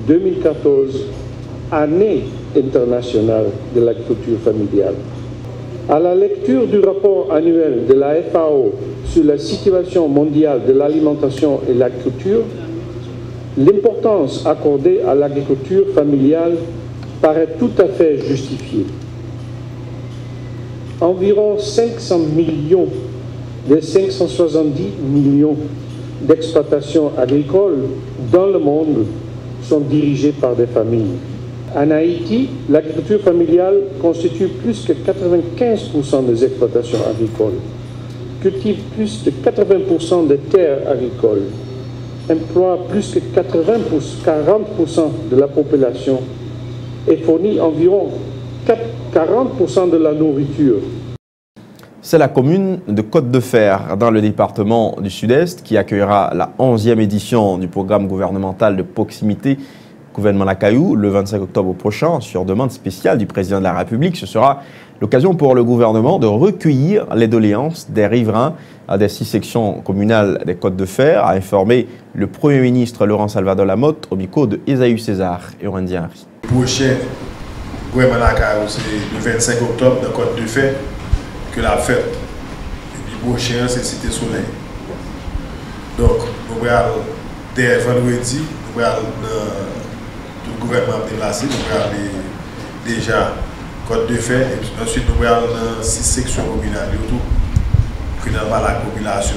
2014 Année internationale de l'agriculture familiale. À la lecture du rapport annuel de la FAO sur la situation mondiale de l'alimentation et l'agriculture, l'importance accordée à l'agriculture familiale paraît tout à fait justifiée. Environ 500 millions des 570 millions d'exploitations agricoles dans le monde sont dirigées par des familles. En Haïti, l'agriculture familiale constitue plus que 95% des exploitations agricoles, cultive plus de 80% des terres agricoles, emploie plus que 40% de la population et fournit environ 40% de la nourriture. C'est la commune de Côte-de-Fer, dans le département du Sud-Est, qui accueillera la 11e édition du programme gouvernemental de proximité Gouvernement Lacayou le 25 octobre prochain, sur demande spéciale du président de la République. Ce sera l'occasion pour le gouvernement de recueillir les doléances des riverains des 6 sections communales des Côtes-de-Fer, a informé le Premier ministre Laurent Salvador Lamotte au micro de Esaü César et Orandi Henry. Prochain Gouvernement Lacayou, c'est le 25 octobre de Côte-de-Fer que la fête. Et puis prochain, c'est Cité Soleil. Donc, nous allons dès vendredi, nous allons tout le gouvernement déplacé, nous allons déjà Côte-de-Fer, et puis ensuite nous allons dans 6 sections communales, pour que nous avons la population,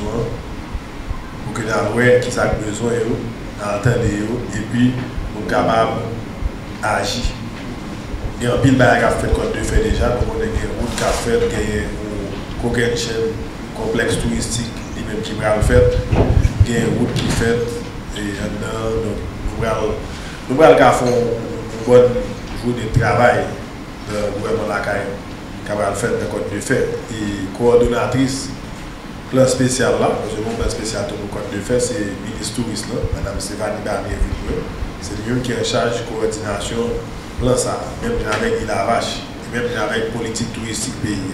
pour que nous avons qui a besoin, entendre, et puis nous sommes capables d'agir. Il y a un pile de choses qui fait Côte-de-Fer déjà, donc on a une route qui a fait, il y a une chaîne complexe touristique qui va le faire, il y a une route qui fait, et donc nous allons faire une bonne journée de travail de gouvernement Lacayou qui va le faire de Côte-de-Fer. Et coordonnatrice plan spécial là, parce que mon plan spécial pour Côte-de-Fer, c'est le ministre touriste là, Mme Stéphanie Barnier. C'est lui qui est en charge de coordination plan ça, même avec la vache, et même avec la politique touristique pays.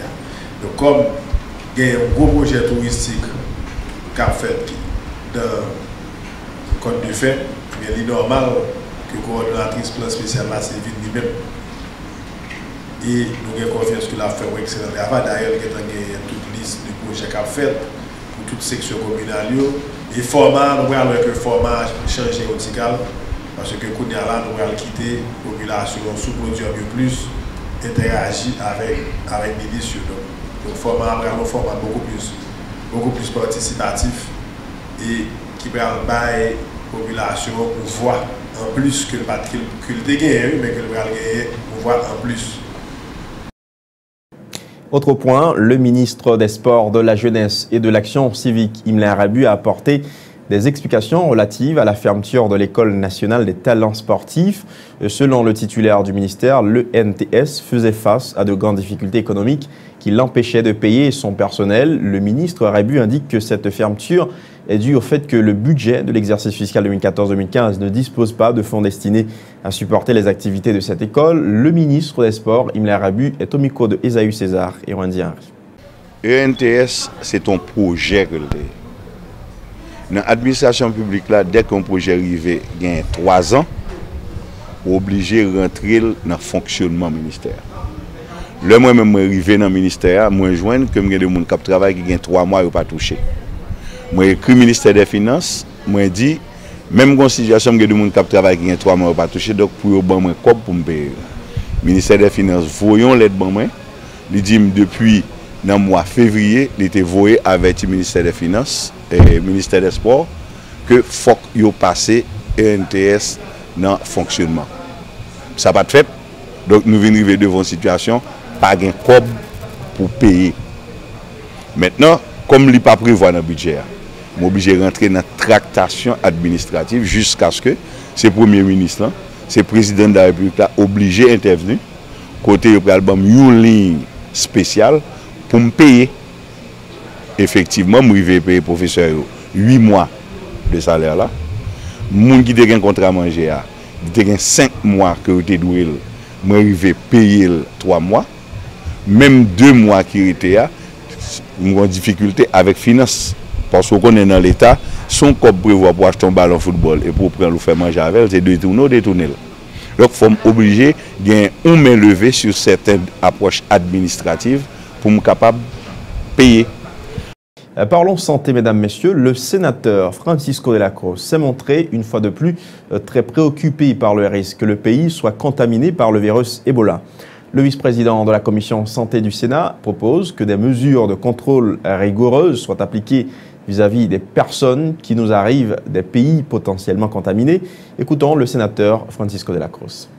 Donc comme il y a un gros projet touristique qu'a fait dans Côte-de-Fer, il est normal que la coordonnatrice plan spécial là, c'est vite lui-même. Et nous avons confiance que la fait un excellent travail. D'ailleurs, il y a toute liste de projets qu'a fait pour toute section communale. Et format, nous allons que le format changer au Tical, parce que nous allons quitter la population sous-produit un peu plus, interagir avec les ministres. Donc, le format beaucoup plus participatif et qui va bailler la population pour voir en plus que le gagné, mais que le gagné pour voir en plus. Autre point, le ministre des Sports, de la Jeunesse et de l'Action civique, Imler Rabu, a apporté des explications relatives à la fermeture de l'École nationale des talents sportifs. Selon le titulaire du ministère, le NTS faisait face à de grandes difficultés économiques qui l'empêchaient de payer son personnel. Le ministre Rabu indique que cette fermeture est due au fait que le budget de l'exercice fiscal 2014-2015 ne dispose pas de fonds destinés à supporter les activités de cette école. Le ministre des Sports, Imler Rabu, est au micro de Esaü César et Orandi Henry. ENTS, c'est un projet. Dans l'administration publique, là, dès qu'un projet arrive, il y a 3 ans, obligé de rentrer dans le fonctionnement du ministère. Le moi-même arrivé dans le ministère, moi je vois que il y a des gens qui travaillent qui ont 3 mois et pas touché. Moi écrit ministère des Finances, moi dit même dans situation que des gens qui travaillent qui ont 3 mois et pas touché, donc pour bon moi pour me payer. Ministère des Finances voyons l'aide bon moi. Il dit depuis dans le mois février, il était voyé avec le ministère des Finances et le ministère des Sports que faut yo passer ENTS dans le fonctionnement. Ça n'a pas de fait. Donc nous venons arriver devant une situation pas de cob pour payer. Maintenant, comme il n'est pas prévu dans le budget, je suis obligé de rentrer dans la tractation administrative jusqu'à ce que ce Premier ministre, ce président de la République obligé d'intervenir. Côté une ligne spéciale pour me payer. Effectivement, je vais payer professeur 8 mois de salaire là. Les gens qui ont un contrat à manger, ils ont 5 mois que vous doué. Je vais payer 3 mois. Même 2 mois qui étaient là, nous avons des difficultés avec finance. Parce qu'on est dans l'État, son corps prévoit pour acheter un ballon de football et pour prendre le faire manger avec, c'est de détourner. Donc, il faut obliger de une main levée sur certaines approches administratives pour être capable de payer. Parlons santé, mesdames, messieurs. Le sénateur Francisco de la Cruz s'est montré, une fois de plus, très préoccupé par le risque que le pays soit contaminé par le virus Ebola. Le vice-président de la commission santé du Sénat propose que des mesures de contrôle rigoureuses soient appliquées vis-à-vis des personnes qui nous arrivent des pays potentiellement contaminés. Écoutons le sénateur Francisco de la Cruz.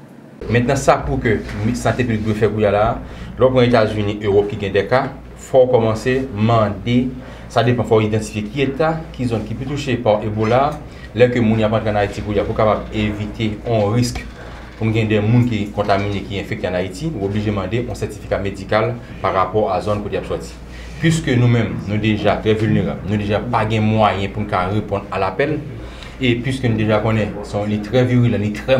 Maintenant, ça pour que la santé publique doit faire là, lorsqu'on est aux États-Unis, Europe qui gagne des cas, il faut commencer à demander, ça dépend, il faut identifier qui est là, qui zone qui peut toucher par Ebola, là que les gens qui en Haïti pour capable éviter un risque pour gagner des gens qui sont contaminés, qui sont infectés en Haïti, nous obligés de demander un certificat médical par rapport à la zone qui est sortie. Puisque nous-mêmes, nous déjà très vulnérables, nous déjà pas de moyens pour répondre à l'appel, et puisque nous déjà connaissons les très virulents, les très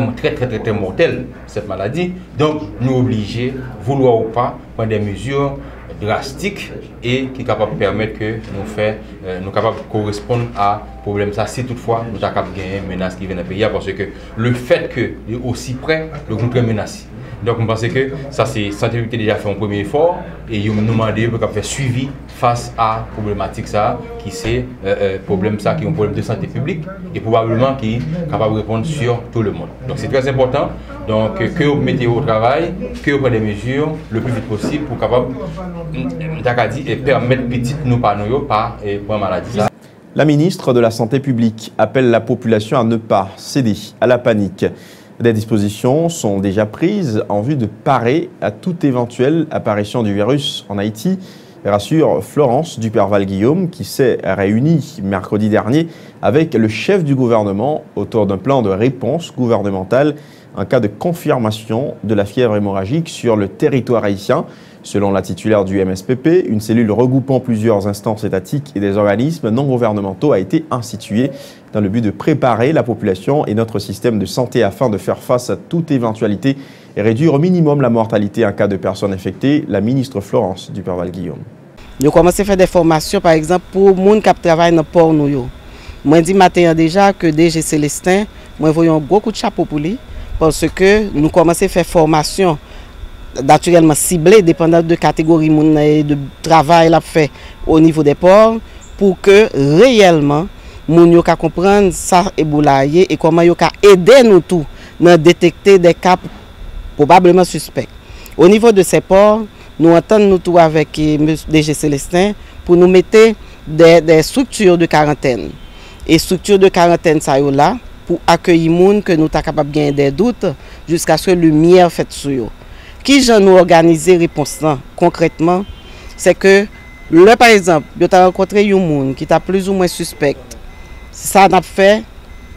mortels, cette maladie, donc nous obligés, vouloir ou pas, prendre des mesures drastiques et qui sont capables de permettre que nous capables de correspondre à ce problème. Ça, si toutefois nous sommes capables de gagner une menace qui vient dans le pays, parce que le fait que est aussi près, le groupe est menacé. Donc, on pense que ça, c'est santé publique déjà fait un premier effort et ils nous demandent de faire suivi face à la problématique ça, qui c'est problème ça, qui est un problème de santé publique et probablement qui est capable de répondre sur tout le monde. Donc, c'est très important. Donc, que vous mettez au travail, que vous prenez des mesures le plus vite possible pour capable et permettre petit nous par nous pas pour maladie. La ministre de la Santé publique appelle la population à ne pas céder à la panique. Des dispositions sont déjà prises en vue de parer à toute éventuelle apparition du virus en Haïti, rassure Florence Duperval-Guillaume, qui s'est réunie mercredi dernier avec le chef du gouvernement autour d'un plan de réponse gouvernementale en cas de confirmation de la fièvre hémorragique sur le territoire haïtien. Selon la titulaire du MSPP, une cellule regroupant plusieurs instances étatiques et des organismes non gouvernementaux a été instituée dans le but de préparer la population et notre système de santé afin de faire face à toute éventualité et réduire au minimum la mortalité en cas de personnes infectées. La ministre Florence Duperval-Guillaume. Nous commençons à faire des formations, par exemple, pour les gens qui travaillent dans le port. Moi, je dis matin déjà que DG Célestin, moi, voyons beaucoup de chapeau pour lui, parce que nous commençons à faire formation naturellement ciblée, dépendant de catégorie de travail là fait au niveau des ports, pour que réellement moun yo ka comprendre ça Ebola et comment yo ka aider nous tout à détecter des cas probablement suspects. Au niveau de ces ports, nous entendons nous tout avec DG Célestin pour nous mettre des structures de quarantaine. Et structures de quarantaine ça yo là pour accueillir moun que nous ta capable gagner des doutes jusqu'à ce que lumière fait sur eux. Qui j'en nous organiser réponse concrètement, c'est que là par exemple, yo ta rencontré un moun qui t'a plus ou moins suspect. Ça n'a fait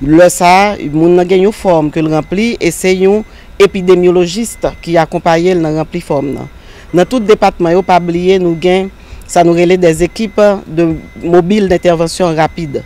le ça, moun nan gen une forme que le remplit et c'est un épidémiologiste qui accompagne le rempli forme. Dans tout département yo pas oublier nous gain ça nous relève des équipes de mobiles d'intervention rapide.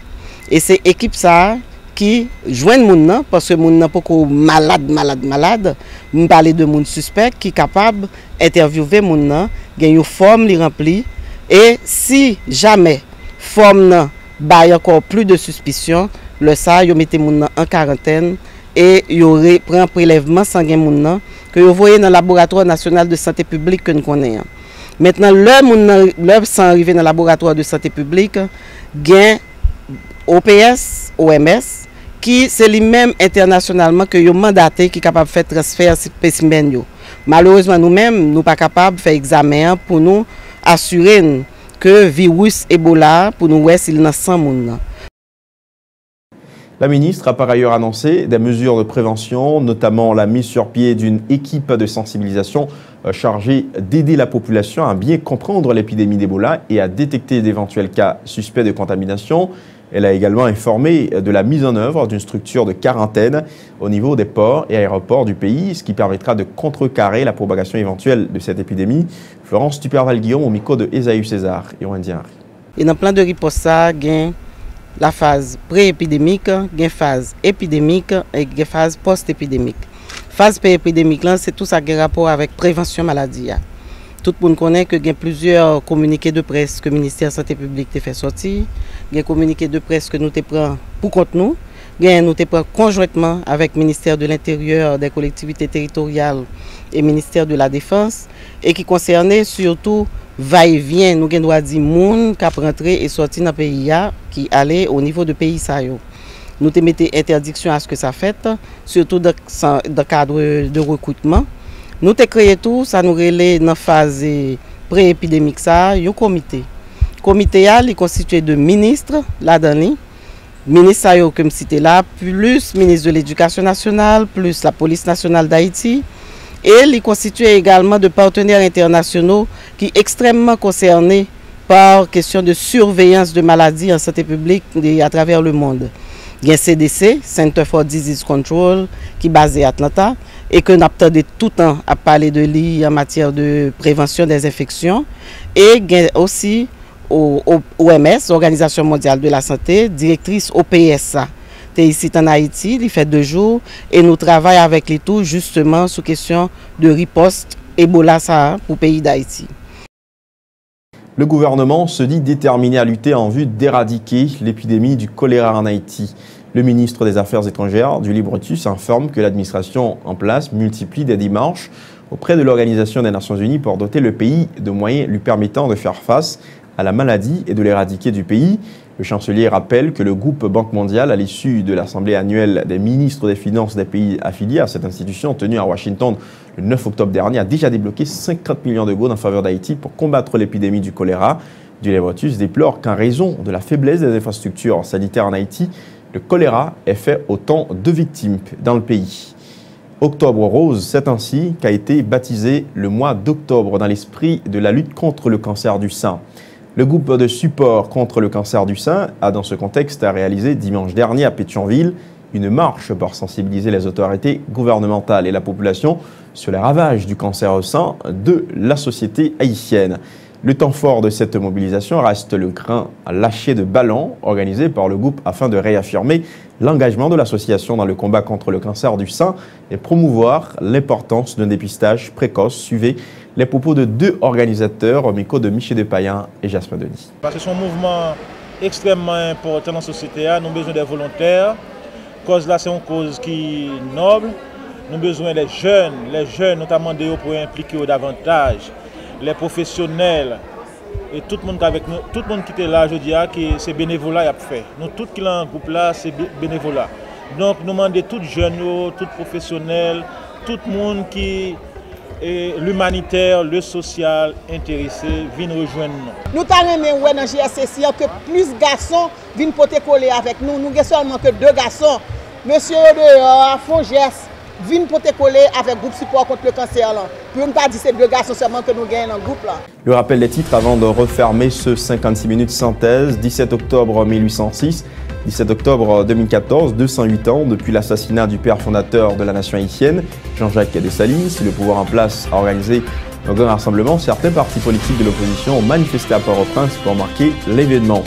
Et c'est équipe ça qui joignent moun nan parce que moun nan poko malade, nous parler de moun suspect qui capable interviewer moun nan, gen une forme li rempli et si jamais forme nan ba encore plus de suspicion, le ça yo mette moun nan en quarantaine et yo prend prélèvement sanguin moun nan que yo voyez dans le laboratoire national de santé publique que nous connaissons. Maintenant le sang arrivé dans le laboratoire de santé publique gain OPS, OMS qui c'est lui-même internationalement que yo mandaté qui capable faire transfert spécimen yo. Malheureusement nous-mêmes nous pas capable faire examen pour nous assurer que virus Ebola pour nous s'il n'a 100 moun. La ministre a par ailleurs annoncé des mesures de prévention, notamment la mise sur pied d'une équipe de sensibilisation chargée d'aider la population à bien comprendre l'épidémie d'Ebola et à détecter d'éventuels cas suspects de contamination. Elle a également informé de la mise en œuvre d'une structure de quarantaine au niveau des ports et aéroports du pays, ce qui permettra de contrecarrer la propagation éventuelle de cette épidémie. Florence Duperval-Guillaume au micro de Esaü César et Wendy Henry. Et dans le plan de riposte, il y a la phase pré-épidémique, il y a phase épidémique et il y a phase post-épidémique. Phase pré-épidémique, c'est tout ça qui a rapport avec prévention maladie. Tout le monde connaît qu'il y a plusieurs communiqués de presse que le ministère de la Santé publique a fait sortir. Il y a des communiqués de presse que nous prenons pour compte nous. Nous prenons conjointement avec le ministère de l'Intérieur, des collectivités territoriales et le ministère de la Défense et qui concernait surtout va-et-vient, nous devons dire moun qui rentré et sorti dans le pays qui allait au niveau de pays ça yo. Nous te mettons interdiction à ce que ça fait, surtout dans le cadre de recrutement. Nous te créé tout, ça nous relève dans la phase pré-épidémique ça, un comité. Le comité est constitué de ministres, là-dedans, ministre que je cite là, plus ministre de l'Éducation nationale, plus la police nationale d'Haïti. Et il est constitué également de partenaires internationaux qui sont extrêmement concernés par question de surveillance de maladies en santé publique à travers le monde. Il y a CDC, Center for Disease Control, qui est basé à Atlanta et que nous avons tout le temps à parler de lui en matière de prévention des infections. Et il y a aussi OMS, Organisation mondiale de la santé, directrice OPSA. Tu es ici en Haïti, il fait 2 jours et nous travaillons avec les tout justement sur question de riposte Ebola pour le pays d'Haïti. Le gouvernement se dit déterminé à lutter en vue d'éradiquer l'épidémie du choléra en Haïti. Le ministre des Affaires étrangères du Libretus informe que l'administration en place multiplie des démarches auprès de l'Organisation des Nations Unies pour doter le pays de moyens lui permettant de faire face à la maladie et de l'éradiquer du pays. Le chancelier rappelle que le groupe Banque mondiale, à l'issue de l'Assemblée annuelle des ministres des Finances des pays affiliés à cette institution tenue à Washington le 9 octobre dernier, a déjà débloqué 50 millions de gourdes en faveur d'Haïti pour combattre l'épidémie du choléra. Du Libretus déplore qu'en raison de la faiblesse des infrastructures sanitaires en Haïti, le choléra ait fait autant de victimes dans le pays. Octobre rose, c'est ainsi qu'a été baptisé le mois d'octobre dans l'esprit de la lutte contre le cancer du sein. Le groupe de support contre le cancer du sein a dans ce contexte réalisé dimanche dernier à Pétionville une marche pour sensibiliser les autorités gouvernementales et la population sur les ravages du cancer au sein de la société haïtienne. Le temps fort de cette mobilisation reste le grain lâché de ballon organisé par le groupe afin de réaffirmer l'engagement de l'association dans le combat contre le cancer du sein et promouvoir l'importance d'un dépistage précoce. Suivez les propos de 2 organisateurs au micro de Michel Despaillans et Jasmin Denis. Parce que c'est un mouvement extrêmement important dans la société, nous avons besoin des volontaires. La cause là, c'est une cause qui est noble. Nous avons besoin des jeunes notamment des pour impliquer davantage, les professionnels et tout le monde avec nous, tout le monde qui était là, je dis que c'est bénévolat à fait. Nous tous qui sont dans le groupe là, c'est bénévolat. Donc nous demandons tous jeunes, tous professionnels, tout le monde qui est l'humanitaire, le social intéressé, viennent rejoindre nous. Nous avons dans le JSCC que plus de garçons viennent porter coller avec nous. Nous n'avons seulement que 2 garçons. Monsieur de Fonges viennent porter coller avec le groupe support contre le cancer. Pour ne pas dire c'est 2 garçons seulement que nous gagnons dans le groupe là. Le rappel des titres avant de refermer ce 56 minutes synthèse. 17 octobre 1806, 17 octobre 2014, 208 ans depuis l'assassinat du père fondateur de la nation haïtienne, Jean-Jacques Dessalines. Le pouvoir en place a organisé un grand rassemblement. Certains partis politiques de l'opposition ont manifesté à Port-au-Prince pour marquer l'événement.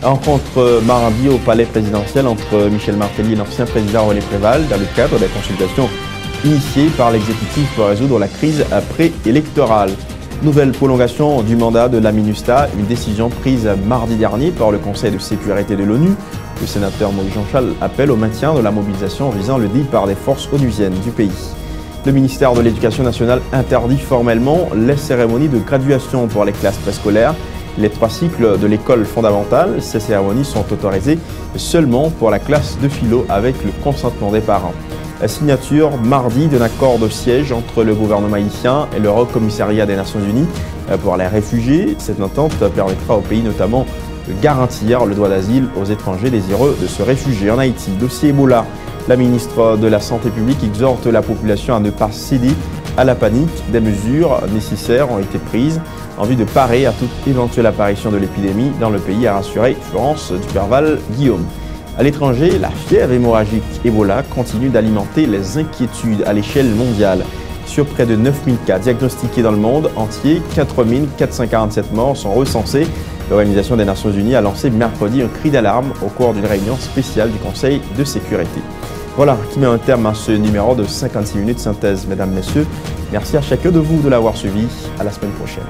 Rencontre mardi au palais présidentiel entre Michel Martelly et l'ancien président René Préval dans le cadre des consultations initiées par l'exécutif pour résoudre la crise préélectorale. Nouvelle prolongation du mandat de la MINUSTAH, une décision prise mardi dernier par le Conseil de sécurité de l'ONU. Le sénateur Maurice Jean-Charles appelle au maintien de la mobilisation visant le départ des forces onusiennes du pays. Le ministère de l'Éducation nationale interdit formellement les cérémonies de graduation pour les classes préscolaires. Les 3 cycles de l'école fondamentale, ces cérémonies sont autorisées seulement pour la classe de philo avec le consentement des parents. La signature mardi d'un accord de siège entre le gouvernement haïtien et le Haut Commissariat des Nations Unies pour les réfugiés. Cette entente permettra au pays notamment de garantir le droit d'asile aux étrangers désireux de se réfugier en Haïti. Dossier Ebola, la ministre de la Santé publique exhorte la population à ne pas céder à la panique. Des mesures nécessaires ont été prises en vue de parer à toute éventuelle apparition de l'épidémie dans le pays, a rassuré Florence Duperval-Guillaume. À l'étranger, la fièvre hémorragique Ebola continue d'alimenter les inquiétudes à l'échelle mondiale. Sur près de 9000 cas diagnostiqués dans le monde entier, 4447 morts sont recensés. L'Organisation des Nations Unies a lancé mercredi un cri d'alarme au cours d'une réunion spéciale du Conseil de sécurité. Voilà qui met un terme à ce numéro de 56 minutes synthèse, mesdames, messieurs. Merci à chacun de vous de l'avoir suivi. À la semaine prochaine.